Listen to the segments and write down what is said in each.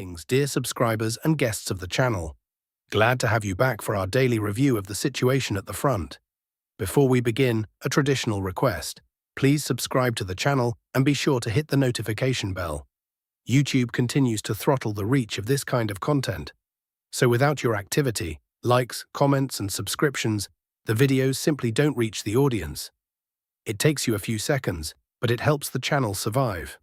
Greetings, dear subscribers and guests of the channel. Glad to have you back for our daily review of the situation at the front. Before we begin, a traditional request. Please subscribe to the channel and be sure to hit the notification bell. YouTube continues to throttle the reach of this kind of content. So without your activity, likes, comments and subscriptions, the videos simply don't reach the audience. It takes you a few seconds, but it helps the channel survive.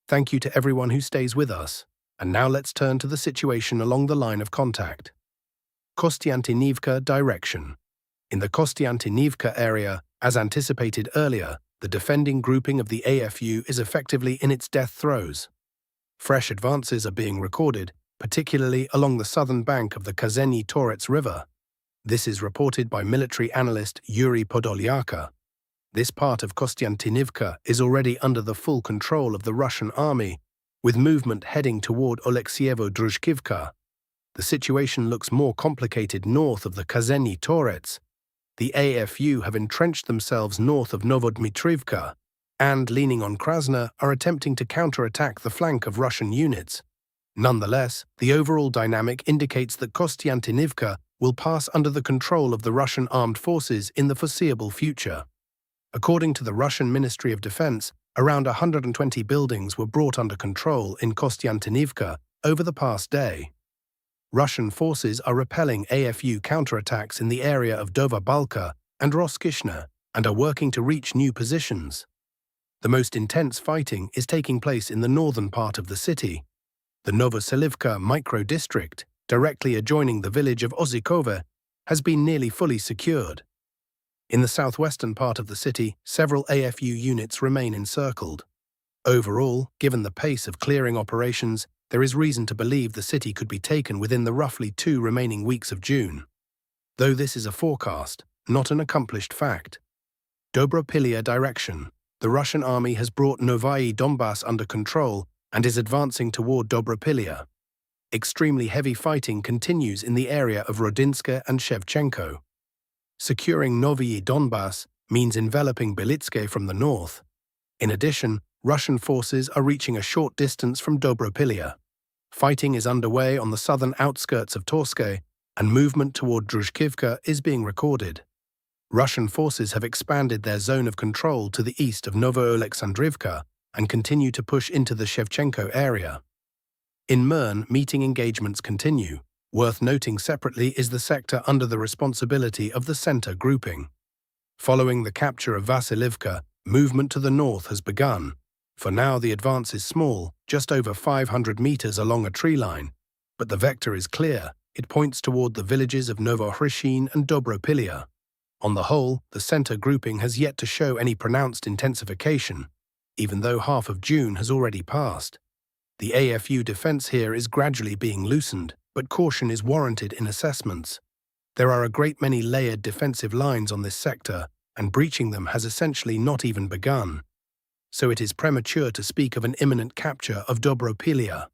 Thank you to everyone who stays with us. And now let's turn to the situation along the line of contact. Costantinovka direction. In the Costantinovka area, as anticipated earlier, the defending grouping of the AFU is effectively in its death throes. Fresh advances are being recorded, particularly along the southern bank of the Kazeni Torets River. This is reported by military analyst Yuri Podolyaka. This part of Kostantinovka is already under the full control of the Russian army, with movement heading toward Oleksievo-Druzhkivka. The situation looks more complicated north of the Kazeni Torets. The AFU have entrenched themselves north of Novodmitrivka, and, leaning on Krasna, are attempting to counterattack the flank of Russian units. Nonetheless, the overall dynamic indicates that Kostantinovka will pass under the control of the Russian armed forces in the foreseeable future. According to the Russian Ministry of Defense, around 120 buildings were brought under control in Kostantinovka over the past day. Russian forces are repelling AFU counterattacks in the area of Dova Balka and Roskishna and are working to reach new positions. The most intense fighting is taking place in the northern part of the city. The Novoselivka micro-district, directly adjoining the village of Ozikove, has been nearly fully secured. In the southwestern part of the city, several AFU units remain encircled. Overall, given the pace of clearing operations, there is reason to believe the city could be taken within the roughly 2 remaining weeks of June. Though this is a forecast, not an accomplished fact. Dnipropetrovsk direction. The Russian army has brought Novyi Donbass under control and is advancing toward Dnipropetrovsk. Extremely heavy fighting continues in the area of Rodinska and Shevchenko. Securing Novyi Donbass means enveloping Belitske from the north. In addition, Russian forces are reaching a short distance from Dnipropetrovsk. Fighting is underway on the southern outskirts of Torske, and movement toward Druzhkivka is being recorded. Russian forces have expanded their zone of control to the east of Novoalexandrivka and continue to push into the Shevchenko area. In Mern, meeting engagements continue. Worth noting separately is the sector under the responsibility of the center grouping. Following the capture of Vasilivka, movement to the north has begun. For now, the advance is small, just over 500 meters along a tree line, but the vector is clear. It points toward the villages of Novohryshin and Dnipropetrovsk. On the whole, the center grouping has yet to show any pronounced intensification, even though half of June has already passed. The AFU defense here is gradually being loosened, but caution is warranted in assessments. There are a great many layered defensive lines on this sector, and breaching them has essentially not even begun. So it is premature to speak of an imminent capture of Dnipropetrovsk.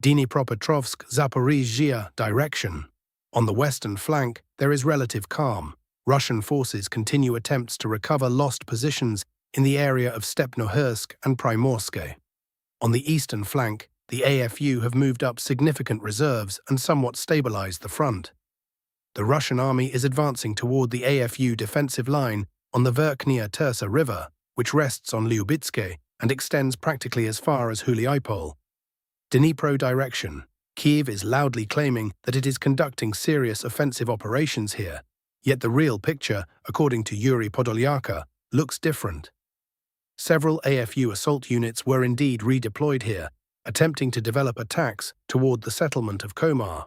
Dnipropetrovsk, Zaporizhia direction. On the western flank, there is relative calm. Russian forces continue attempts to recover lost positions in the area of Stepnohursk and Primorske. On the eastern flank, the AFU have moved up significant reserves and somewhat stabilized the front. The Russian army is advancing toward the AFU defensive line on the Verkhnya Tersa River, which rests on Lyubitske and extends practically as far as Huliaipol. Dnipro direction. Kiev is loudly claiming that it is conducting serious offensive operations here, yet the real picture, according to Yuri Podolyaka, looks different. Several AFU assault units were indeed redeployed here, attempting to develop attacks toward the settlement of Komar.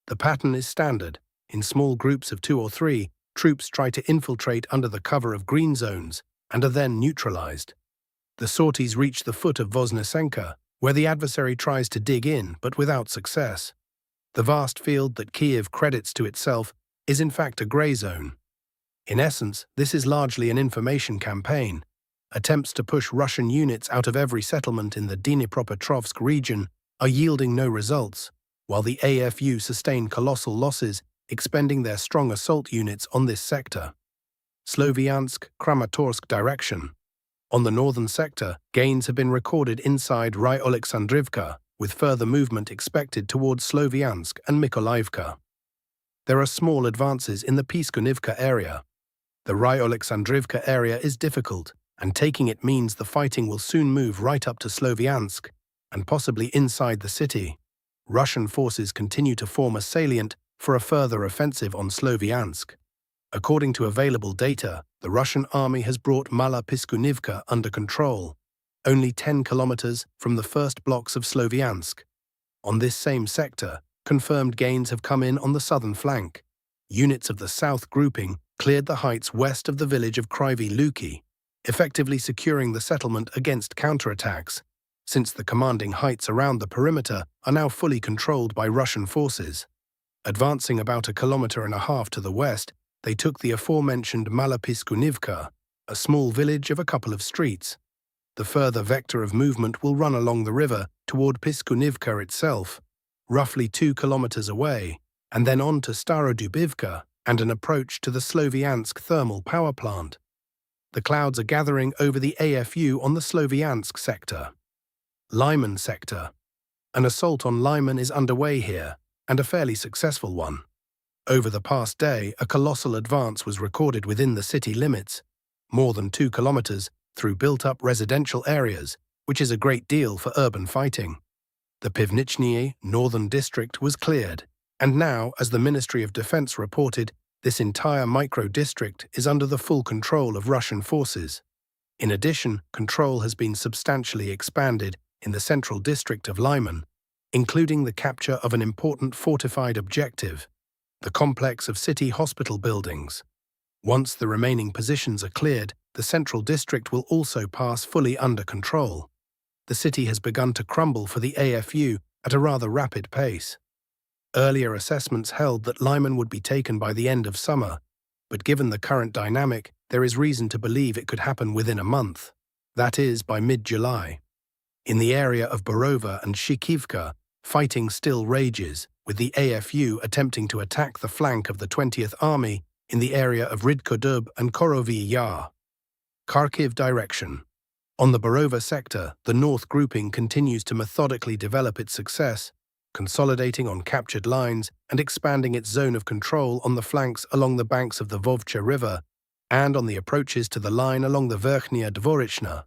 The pattern is standard. In small groups of 2 or 3, troops try to infiltrate under the cover of green zones and are then neutralized. The sorties reach the foot of Voznesenka, where the adversary tries to dig in, but without success. The vast field that Kiev credits to itself is in fact a gray zone. In essence, this is largely an information campaign. Attempts to push Russian units out of every settlement in the Dnipropetrovsk region are yielding no results, while the AFU sustain colossal losses, expending their strong assault units on this sector. Sloviansk, Kramatorsk direction. On the northern sector, gains have been recorded inside Ryolexandrivka, with further movement expected towards Sloviansk and Mykolaiivka. There are small advances in the Piaskunivka area. The Ryolexandrivka area is difficult, and taking it means the fighting will soon move right up to Sloviansk, and possibly inside the city. Russian forces continue to form a salient for a further offensive on Sloviansk. According to available data, the Russian army has brought Mala Piaskunivka under control, only 10 kilometers from the first blocks of Sloviansk. On this same sector, confirmed gains have come in on the southern flank. Units of the south grouping cleared the heights west of the village of Kryvyi Luki, effectively securing the settlement against counterattacks, since the commanding heights around the perimeter are now fully controlled by Russian forces. Advancing about 1.5 kilometers to the west, they took the aforementioned Mala Piaskunivka, a small village of a couple of streets. The further vector of movement will run along the river toward Piaskunivka itself, roughly 2 kilometers away, and then on to Starodubivka and an approach to the Sloviansk thermal power plant. The clouds are gathering over the AFU on the Sloviansk sector. Lyman sector. An assault on Lyman is underway here, and a fairly successful one. Over the past day, a colossal advance was recorded within the city limits, more than 2 kilometers, through built-up residential areas, which is a great deal for urban fighting. The Pivnichny northern district was cleared, and now, as the Ministry of Defense reported, this entire micro-district is under the full control of Russian forces. In addition, control has been substantially expanded in the central district of Lyman, including the capture of an important fortified objective, the complex of city hospital buildings. Once the remaining positions are cleared, the central district will also pass fully under control. The city has begun to crumble for the AFU at a rather rapid pace. Earlier assessments held that Lyman would be taken by the end of summer, but given the current dynamic, there is reason to believe it could happen within a month, that is, by mid-July. In the area of Borova and Shikivka, fighting still rages, with the AFU attempting to attack the flank of the 20th Army in the area of Rydkodub and Korovy Yar. Kharkiv direction. On the Borova sector, the North grouping continues to methodically develop its success, consolidating on captured lines and expanding its zone of control on the flanks along the banks of the Vovcha River and on the approaches to the line along the Verkhnya Dvorichna.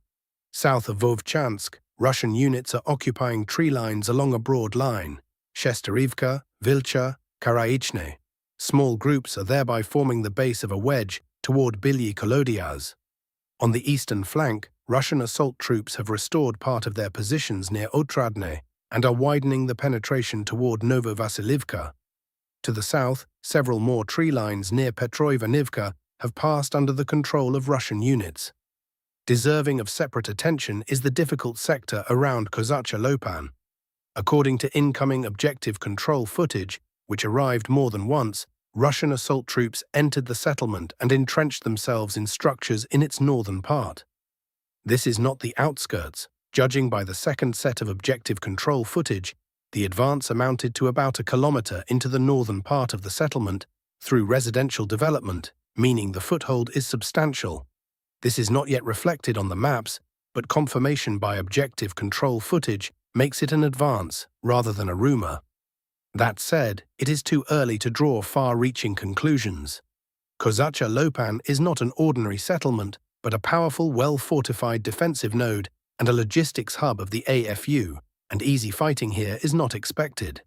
South of Vovchansk, Russian units are occupying tree lines along a broad line, Shesterivka, Vilcha, Karaichne. Small groups are thereby forming the base of a wedge toward Bilyi Kolodiaz. On the eastern flank, Russian assault troops have restored part of their positions near Otradne and are widening the penetration toward Novovasilivka. To the south, several more tree lines near Petroivanivka have passed under the control of Russian units. Deserving of separate attention is the difficult sector around Kozacha Lopan. According to incoming objective control footage, which arrived more than once, Russian assault troops entered the settlement and entrenched themselves in structures in its northern part. This is not the outskirts. Judging by the second set of objective control footage, the advance amounted to about 1 kilometer into the northern part of the settlement through residential development, meaning the foothold is substantial. This is not yet reflected on the maps, but confirmation by objective control footage makes it an advance rather than a rumor. That said, it is too early to draw far-reaching conclusions. Kozacha Lopan is not an ordinary settlement, but a powerful, well-fortified defensive node and a logistics hub of the AFU, and easy fighting here is not expected.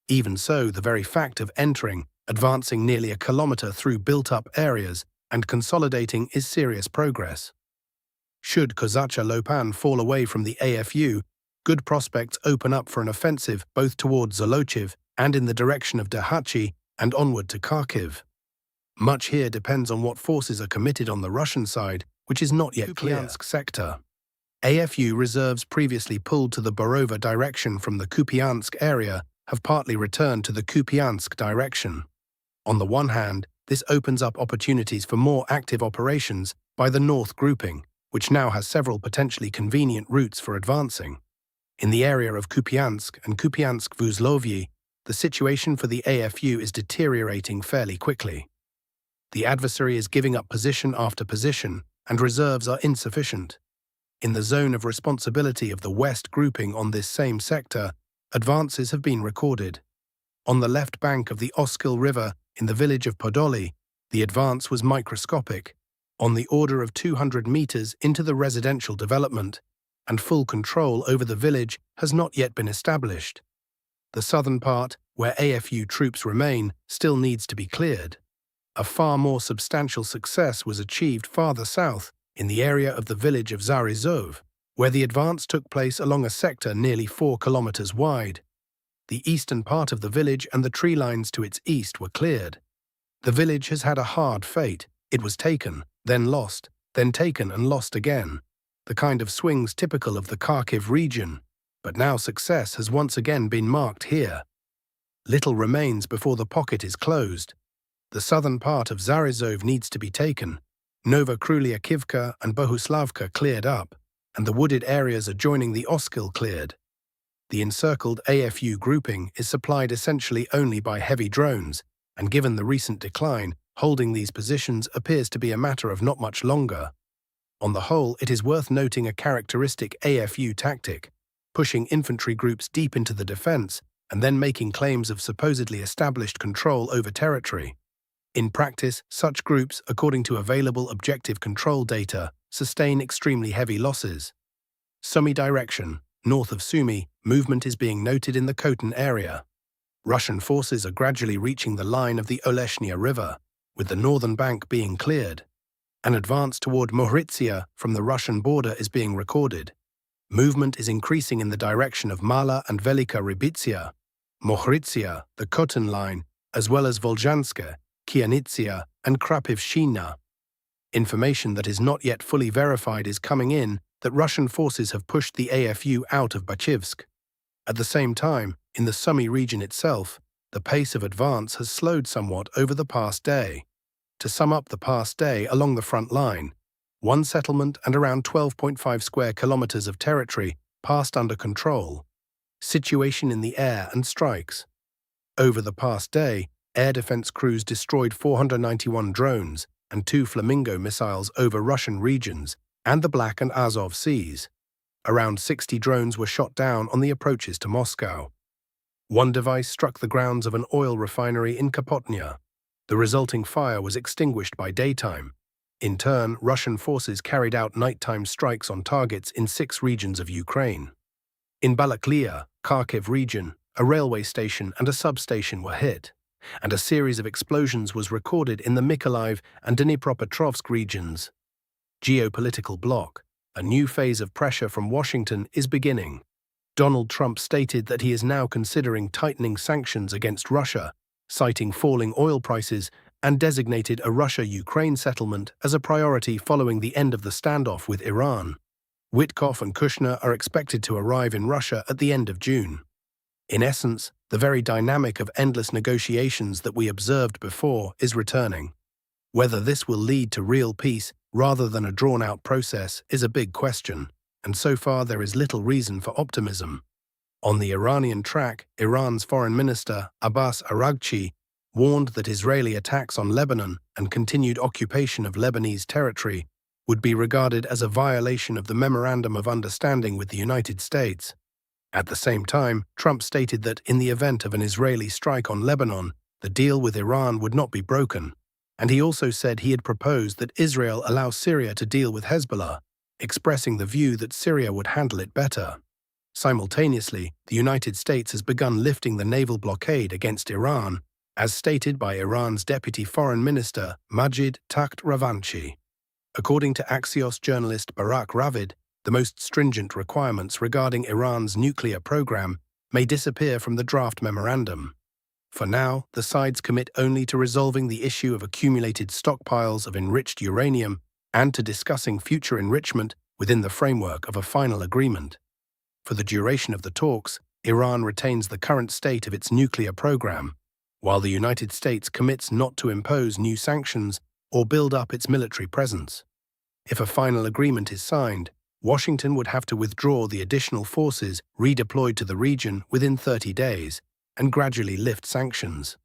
Even so, the very fact of entering, advancing nearly 1 kilometer through built-up areas, and consolidating is serious progress. Should Kozacha Lopan fall away from the AFU, good prospects open up for an offensive both towards Zolochiv and in the direction of Dahachi and onward to Kharkiv. Much here depends on what forces are committed on the Russian side, which is not yet clear. Kupiansk sector. AFU reserves previously pulled to the Borova direction from the Kupiansk area have partly returned to the Kupiansk direction. On the one hand, this opens up opportunities for more active operations by the North grouping, which now has several potentially convenient routes for advancing. In the area of Kupiansk and Kupiansk-Vuzlovyi, the situation for the AFU is deteriorating fairly quickly. The adversary is giving up position after position, and reserves are insufficient. In the zone of responsibility of the West grouping on this same sector, advances have been recorded. On the left bank of the Oskil River in the village of Podoli, the advance was microscopic, on the order of 200 meters into the residential development, and full control over the village has not yet been established. The southern part, where AFU troops remain, still needs to be cleared. A far more substantial success was achieved farther south, in the area of the village of Zarizhov, where the advance took place along a sector nearly 4 kilometers wide. The eastern part of the village and the tree lines to its east were cleared. The village has had a hard fate. It was taken, then lost, then taken and lost again, the kind of swings typical of the Kharkiv region, but now success has once again been marked here. Little remains before the pocket is closed. The southern part of Zarizhov needs to be taken, Nova Krylyakivka and Bohuslavka cleared up, and the wooded areas adjoining the Oskil cleared. The encircled AFU grouping is supplied essentially only by heavy drones, and given the recent decline, holding these positions appears to be a matter of not much longer. On the whole, it is worth noting a characteristic AFU tactic, pushing infantry groups deep into the defense and then making claims of supposedly established control over territory. In practice, such groups, according to available objective control data, sustain extremely heavy losses. Sumy direction, north of Sumy, movement is being noted in the Khotan area. Russian forces are gradually reaching the line of the Oleshnya River, with the northern bank being cleared. An advance toward Mohritsia from the Russian border is being recorded. Movement is increasing in the direction of Mala and Velika Rybitsia, Mohritsia, the Khotan line, as well as Volzhanska, Kianitsia, and Krapivshina. Information that is not yet fully verified is coming in that Russian forces have pushed the AFU out of Bachivsk. At the same time, in the Sumy region itself, the pace of advance has slowed somewhat over the past day. To sum up the past day along the front line, one settlement and around 12.5 square kilometers of territory passed under control. Situation in the air and strikes. Over the past day, air defense crews destroyed 491 drones and 2 Flamingo missiles over Russian regions and the Black and Azov Seas. Around 60 drones were shot down on the approaches to Moscow. One device struck the grounds of an oil refinery in Kapotnya. The resulting fire was extinguished by daytime. In turn, Russian forces carried out nighttime strikes on targets in 6 regions of Ukraine. In Balaklia, Kharkiv region, a railway station and a substation were hit, and a series of explosions was recorded in the Mykolaiv and Dnipropetrovsk regions. Geopolitical bloc. A new phase of pressure from Washington is beginning. Donald Trump stated that he is now considering tightening sanctions against Russia, citing falling oil prices, and designated a Russia-Ukraine settlement as a priority following the end of the standoff with Iran. Witkoff and Kushner are expected to arrive in Russia at the end of June. In essence, the very dynamic of endless negotiations that we observed before is returning. Whether this will lead to real peace rather than a drawn-out process is a big question, and so far there is little reason for optimism. On the Iranian track, Iran's Foreign Minister Abbas Araghchi warned that Israeli attacks on Lebanon and continued occupation of Lebanese territory would be regarded as a violation of the Memorandum of Understanding with the United States. At the same time, Trump stated that in the event of an Israeli strike on Lebanon, the deal with Iran would not be broken, and he also said he had proposed that Israel allow Syria to deal with Hezbollah, expressing the view that Syria would handle it better. Simultaneously, the United States has begun lifting the naval blockade against Iran, as stated by Iran's Deputy Foreign Minister Majid Takht Ravanchi. According to Axios journalist Barak Ravid, the most stringent requirements regarding Iran's nuclear program may disappear from the draft memorandum. For now, the sides commit only to resolving the issue of accumulated stockpiles of enriched uranium and to discussing future enrichment within the framework of a final agreement. For the duration of the talks, Iran retains the current state of its nuclear program, while the United States commits not to impose new sanctions or build up its military presence. If a final agreement is signed, Washington would have to withdraw the additional forces redeployed to the region within 30 days and gradually lift sanctions.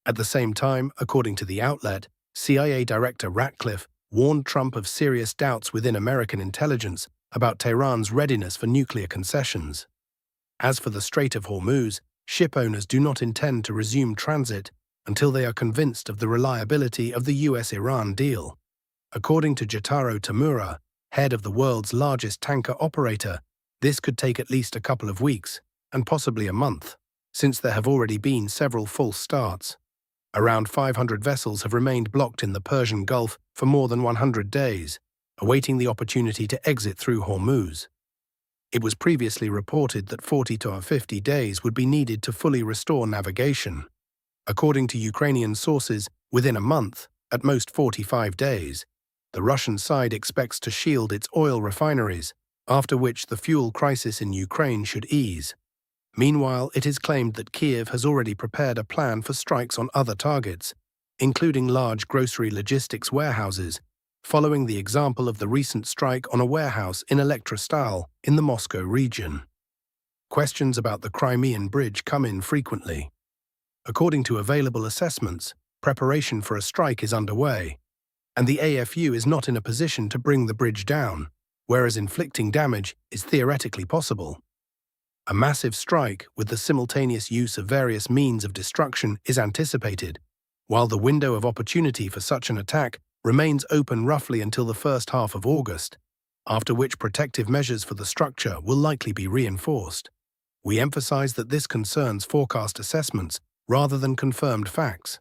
At the same time, according to the outlet, CIA Director Ratcliffe warned Trump of serious doubts within American intelligence about Tehran's readiness for nuclear concessions. As for the Strait of Hormuz, ship owners do not intend to resume transit until they are convinced of the reliability of the US-Iran deal. According to Jotaro Tamura, head of the world's largest tanker operator, this could take at least a couple of weeks, and possibly a month, since there have already been several false starts. Around 500 vessels have remained blocked in the Persian Gulf for more than 100 days, awaiting the opportunity to exit through Hormuz. It was previously reported that 40 to 50 days would be needed to fully restore navigation. According to Ukrainian sources, within a month, at most 45 days, the Russian side expects to shield its oil refineries, after which the fuel crisis in Ukraine should ease. Meanwhile, it is claimed that Kiev has already prepared a plan for strikes on other targets, including large grocery logistics warehouses, following the example of the recent strike on a warehouse in Elektrostal in the Moscow region. Questions about the Crimean Bridge come in frequently. According to available assessments, preparation for a strike is underway, and the AFU is not in a position to bring the bridge down, whereas inflicting damage is theoretically possible. A massive strike with the simultaneous use of various means of destruction is anticipated, while the window of opportunity for such an attack remains open roughly until the first half of August, after which protective measures for the structure will likely be reinforced. We emphasize that this concerns forecast assessments rather than confirmed facts.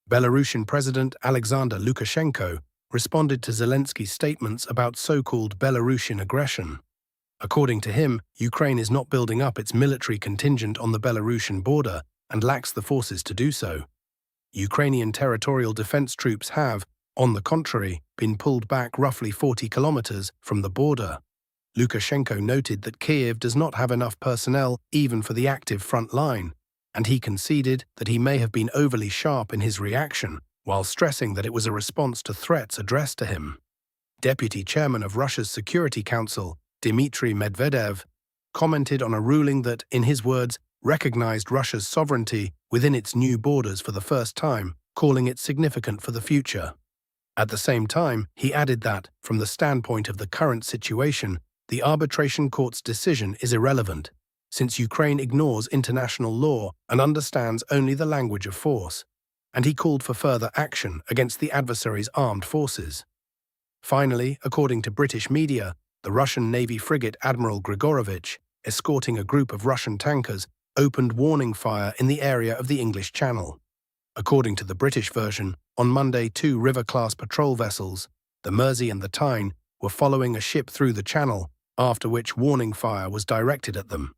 Belarusian President Alexander Lukashenko responded to Zelensky's statements about so-called Belarusian aggression. According to him, Ukraine is not building up its military contingent on the Belarusian border and lacks the forces to do so. Ukrainian territorial defense troops have, on the contrary, been pulled back roughly 40 kilometers from the border. Lukashenko noted that Kiev does not have enough personnel even for the active front line, and he conceded that he may have been overly sharp in his reaction, while stressing that it was a response to threats addressed to him. Deputy Chairman of Russia's Security Council, Dmitry Medvedev, commented on a ruling that, in his words, recognized Russia's sovereignty within its new borders for the first time, calling it significant for the future. At the same time, he added that, from the standpoint of the current situation, the arbitration court's decision is irrelevant, since Ukraine ignores international law and understands only the language of force, and he called for further action against the adversary's armed forces. Finally, according to British media, the Russian Navy frigate Admiral Grigorovich, escorting a group of Russian tankers, opened warning fire in the area of the English Channel. According to the British version, on Monday 2 river-class patrol vessels, the Mersey and the Tyne, were following a ship through the channel, after which warning fire was directed at them.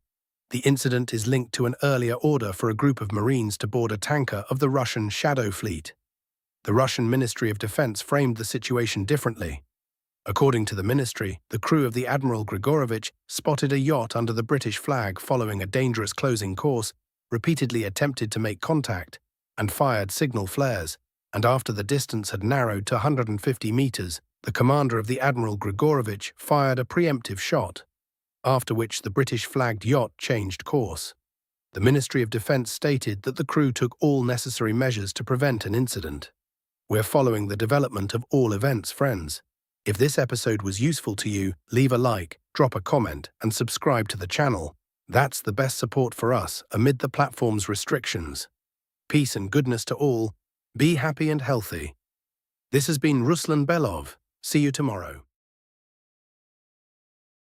The incident is linked to an earlier order for a group of Marines to board a tanker of the Russian Shadow Fleet. The Russian Ministry of Defense framed the situation differently. According to the ministry, the crew of the Admiral Grigorovich spotted a yacht under the British flag following a dangerous closing course, repeatedly attempted to make contact, and fired signal flares, and after the distance had narrowed to 150 meters, the commander of the Admiral Grigorovich fired a preemptive shot, after which the British-flagged yacht changed course. The Ministry of Defense stated that the crew took all necessary measures to prevent an incident. We're following the development of all events, friends. If this episode was useful to you, leave a like, drop a comment, and subscribe to the channel. That's the best support for us amid the platform's restrictions. Peace and goodness to all. Be happy and healthy. This has been Ruslan Belov. See you tomorrow.